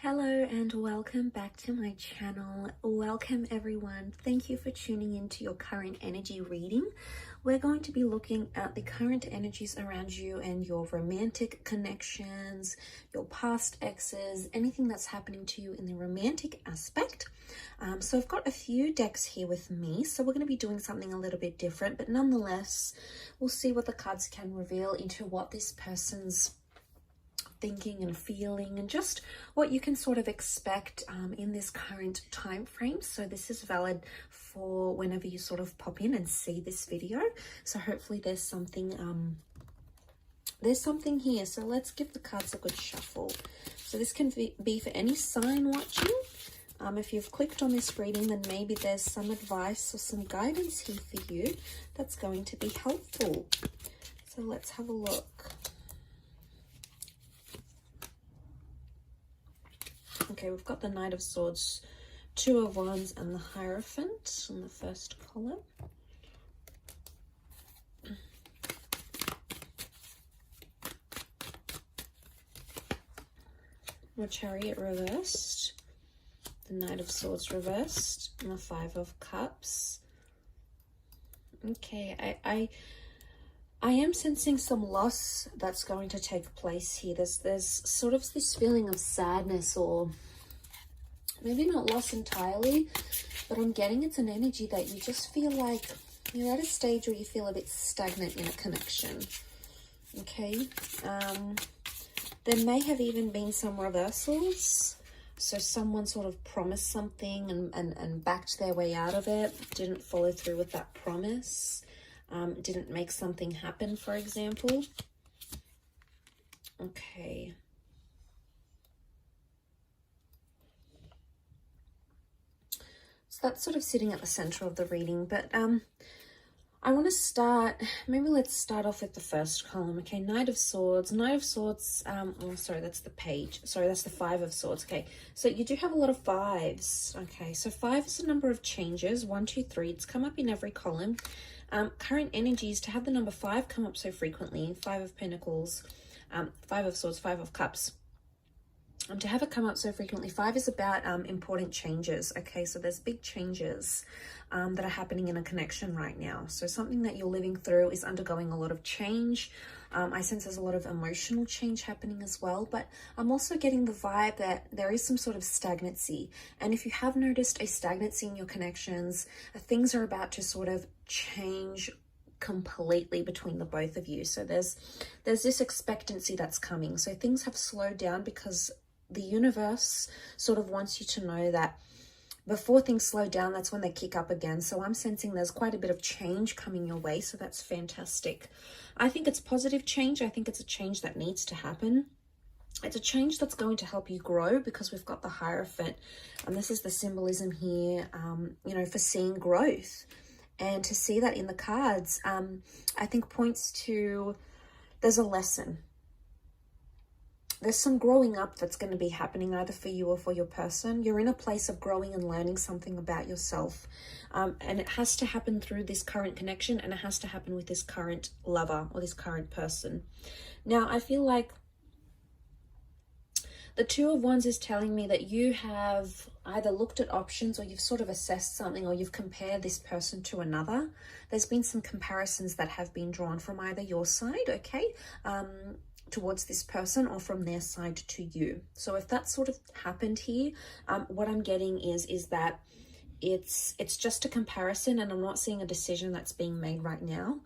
Hello and welcome back to my channel. Welcome everyone. Thank you for tuning into your current energy reading. We're going to be looking at the current energies around you and your romantic connections, your past exes, anything that's happening to you in the romantic aspect. So I've got a few decks here with me, so we're going to be doing something a little bit different, but nonetheless, we'll see what the cards can reveal into what this person's thinking and feeling and just what you can sort of expect in this current time frame. So this is valid for whenever you sort of pop in and see this video. So hopefully there's something here. So let's give the cards a good shuffle. So this can be for any sign watching. If you've clicked on this reading, then maybe there's some advice or some guidance here for you that's going to be helpful. So let's have a look. Okay, we've got the Knight of Swords, Two of Wands, and the Hierophant in the first column. The Chariot reversed, the Knight of Swords reversed, and the Five of Cups. Okay, I am sensing some loss that's going to take place here. There's sort of this feeling of sadness, or maybe not loss entirely, but I'm getting it's an energy that you just feel like you're at a stage where you feel a bit stagnant in a connection. Okay, there may have even been some reversals. So someone sort of promised something and backed their way out of it, didn't follow through with that promise. Didn't make something happen, for example. Okay. So that's sort of sitting at the center of the reading, but I want to start, maybe let's start off with the first column. Okay, Knight of Swords. Knight of Swords, oh, sorry, that's the page. Sorry, that's the Five of Swords. Okay, so you do have a lot of fives. Okay, so five is a number of changes. 1, 2, 3. It's come up in every column. Current energies, to have the number 5 come up so frequently, Five of Pentacles, Five of Swords, Five of Cups. To have it come up so frequently, 5 is about important changes. Okay, so there's big changes that are happening in a connection right now. So something that you're living through is undergoing a lot of change. I sense there's a lot of emotional change happening as well, but I'm also getting the vibe that there is some sort of stagnancy. And if you have noticed a stagnancy in your connections, things are about to sort of change completely between the both of you. So there's this expectancy that's coming. So things have slowed down because the universe sort of wants you to know that before things slow down, that's when they kick up again. So I'm sensing there's quite a bit of change coming your way. So that's fantastic. I think it's positive change. I think it's a change that needs to happen. It's a change that's going to help you grow, because we've got the Hierophant. And this is the symbolism here, you know, for seeing growth. And to see that in the cards, I think points to there's a lesson. There's some growing up that's going to be happening either for you or for your person. You're in a place of growing and learning something about yourself. And it has to happen through this current connection, and it has to happen with this current lover or this current person. Now, I feel like the Two of Wands is telling me that you have either looked at options, or you've sort of assessed something, or you've compared this person to another. There's been some comparisons that have been drawn from either your side, okay, towards this person, or from their side to you. So if that sort of happened here, what I'm getting is that it's just a comparison, and I'm not seeing a decision that's being made right now.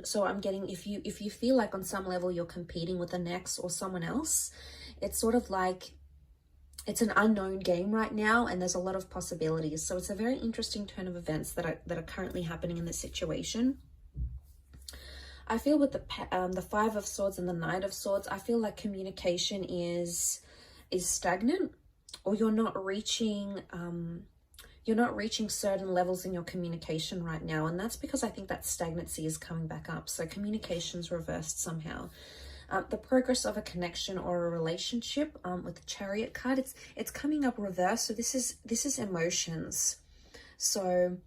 So I'm getting, if you feel like on some level you're competing with the next or someone else, it's sort of like it's an unknown game right now, and there's a lot of possibilities. So it's a very interesting turn of events that are currently happening in this situation. I feel with the Five of Swords and the Knight of Swords, I feel like communication is stagnant, or you're not reaching certain levels in your communication right now. And that's because I think that stagnancy is coming back up. So communication's reversed somehow. The progress of a connection or a relationship, with the Chariot card, it's coming up reverse. So this is emotions. So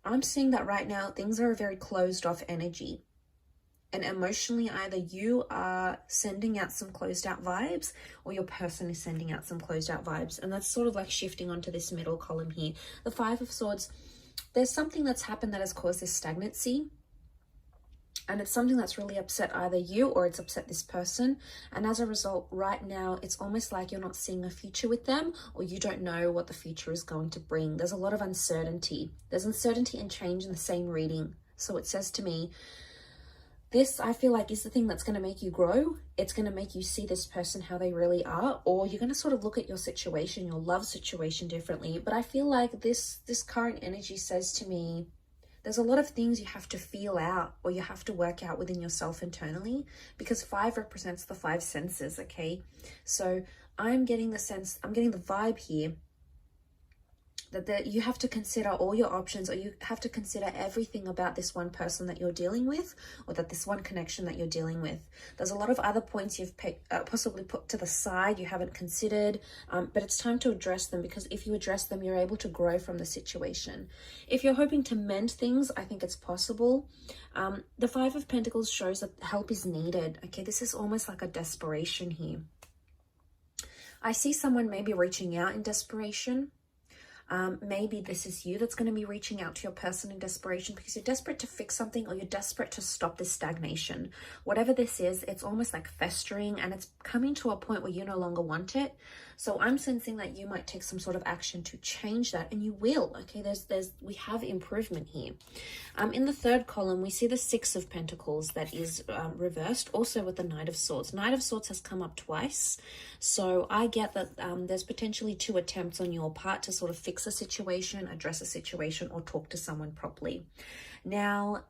I'm seeing that right now things are a very closed off energy. And emotionally, either you are sending out some closed out vibes or your person is sending out some closed out vibes. And that's sort of like shifting onto this middle column here. The Five of Swords, there's something that's happened that has caused this stagnancy. And it's something that's really upset either you or it's upset this person. And as a result, right now, it's almost like you're not seeing a future with them, or you don't know what the future is going to bring. There's a lot of uncertainty. There's uncertainty and change in the same reading. So it says to me, this, I feel like, is the thing that's going to make you grow. It's going to make you see this person how they really are, or you're going to sort of look at your situation, your love situation differently. But I feel like this current energy says to me, there's a lot of things you have to feel out or you have to work out within yourself internally, because 5 represents the 5 senses, okay? So I'm getting the sense, I'm getting the vibe here that you have to consider all your options, or you have to consider everything about this one person that you're dealing with, or that this one connection that you're dealing with. There's a lot of other points you've possibly put to the side, you haven't considered, but it's time to address them, because if you address them, you're able to grow from the situation. If you're hoping to mend things, I think it's possible. The 5 of Pentacles shows that help is needed, okay? This is almost like a desperation here. I see someone maybe reaching out in desperation. Maybe this is you that's going to be reaching out to your person in desperation because you're desperate to fix something, or you're desperate to stop this stagnation. Whatever this is, it's almost like festering and it's coming to a point where you no longer want it. So I'm sensing that you might take some sort of action to change that, and you will. Okay, we have improvement here. In the third column, we see the 6 of Pentacles that is reversed, also with the Knight of Swords. Knight of Swords has come up twice. So I get that there's potentially 2 attempts on your part to sort of fix a situation, address a situation, or talk to someone properly. Now,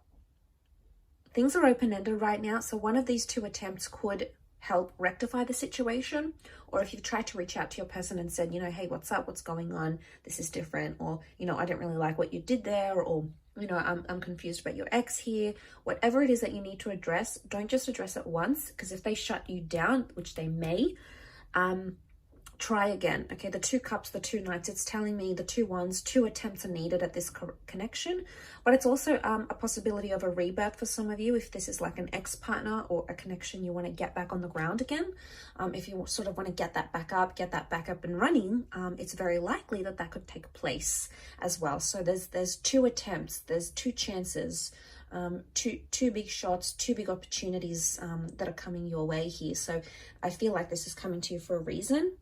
things are open-ended right now. So one of these 2 attempts could help rectify the situation, or if you've tried to reach out to your person and said, you know, hey, what's up, what's going on, this is different, or, you know, I don't really like what you did there, or, you know, I'm confused about your ex here. Whatever it is that you need to address, don't just address it once, because if they shut you down, which they may, try again. Okay, the 2 cups, the 2 knights, it's telling me the 2 wands, 2 attempts are needed at this connection. But it's also a possibility of a rebirth for some of you, if this is like an ex-partner or a connection you want to get back on the ground again. If you sort of want to get that back up and running, it's very likely that that could take place as well. So there's 2 attempts, there's 2 chances, two big shots, 2 big opportunities that are coming your way here. So I feel like this is coming to you for a reason.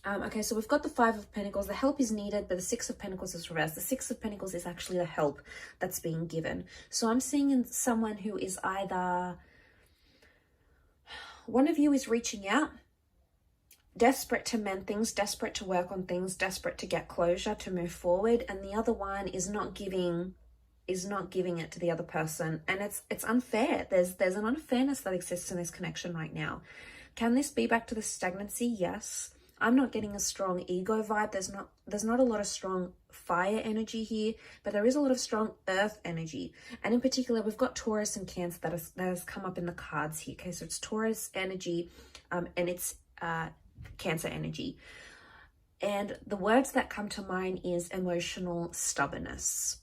Okay, so we've got the 5 of Pentacles. The help is needed, but the 6 of Pentacles is reversed. The 6 of Pentacles is actually the help that's being given. So I'm seeing in someone who is either, one of you is reaching out, desperate to mend things, desperate to work on things, desperate to get closure, to move forward, and the other one is not giving it to the other person, and it's unfair. There's an unfairness that exists in this connection right now. Can this be back to the stagnancy? Yes. I'm not getting a strong ego vibe. There's not a lot of strong fire energy here, but there is a lot of strong earth energy. And in particular, we've got Taurus and Cancer that has come up in the cards here. Okay, so it's Taurus energy and it's Cancer energy. And the words that come to mind is emotional stubbornness.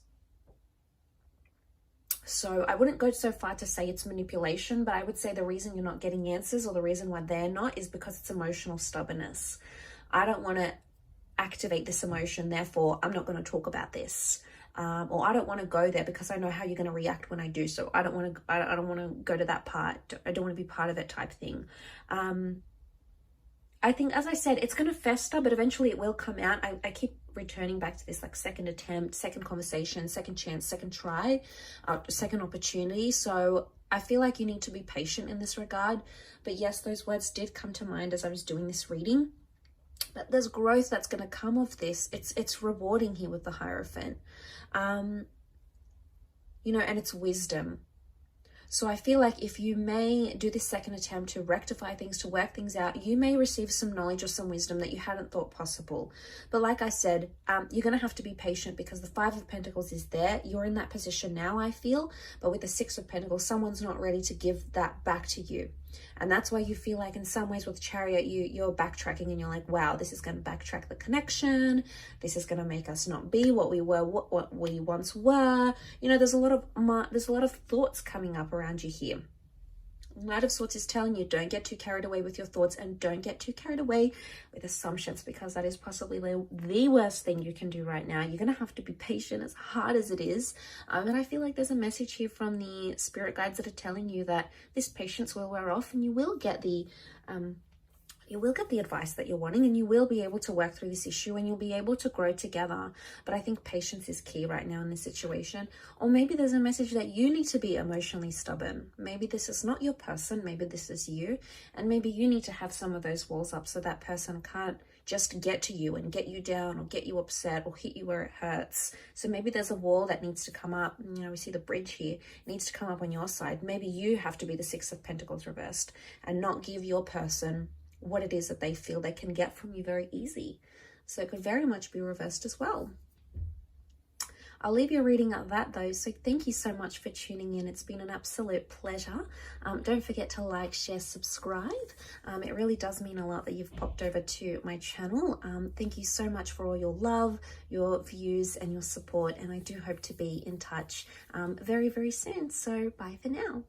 So I wouldn't go so far to say it's manipulation, but I would say the reason you're not getting answers, or the reason why they're not, is because it's emotional stubbornness. I don't want to activate this emotion, therefore I'm not going to talk about this. Or I don't want to go there because I know how you're going to react when I do so. I don't want to go to that part. I don't want to be part of it type thing. I think, as I said, it's going to fester, but eventually it will come out. I keep returning back to this, like, second attempt, second conversation, second chance, second try, second opportunity. So I feel like you need to be patient in this regard. But yes, those words did come to mind as I was doing this reading. But there's growth that's going to come of this. It's rewarding here with the Hierophant. You know, and it's wisdom. So I feel like if you may do this second attempt to rectify things, to work things out, you may receive some knowledge or some wisdom that you hadn't thought possible. But like I said, you're going to have to be patient because the 5 of Pentacles is there. You're in that position now, I feel. But with the 6 of Pentacles, someone's not ready to give that back to you. And that's why you feel like in some ways with Chariot, you're backtracking and you're like, wow, this is going to backtrack the connection. This is going to make us not be what we were, what we once were. You know, there's a lot of thoughts coming up around you here. Knight of Swords is telling you, don't get too carried away with your thoughts and don't get too carried away with assumptions, because that is possibly the worst thing you can do right now. You're going to have to be patient, as hard as it is. And I feel like there's a message here from the spirit guides that are telling you that this patience will wear off and you will get the advice that you're wanting, and you will be able to work through this issue and you'll be able to grow together. But I think patience is key right now in this situation. Or maybe there's a message that you need to be emotionally stubborn. Maybe this is not your person, maybe this is you, and maybe you need to have some of those walls up so that person can't just get to you and get you down or get you upset or hit you where it hurts. So maybe there's a wall that needs to come up. You know, we see the bridge here. It needs to come up on your side. Maybe you have to be the Six of Pentacles reversed and not give your person what it is that they feel they can get from you very easy. So it could very much be reversed as well. I'll leave your reading at that though. So thank you so much for tuning in. It's been an absolute pleasure. Don't forget to like, share, subscribe. It really does mean a lot that you've popped over to my channel. Thank you so much for all your love, your views and your support. And I do hope to be in touch very, very soon. So bye for now.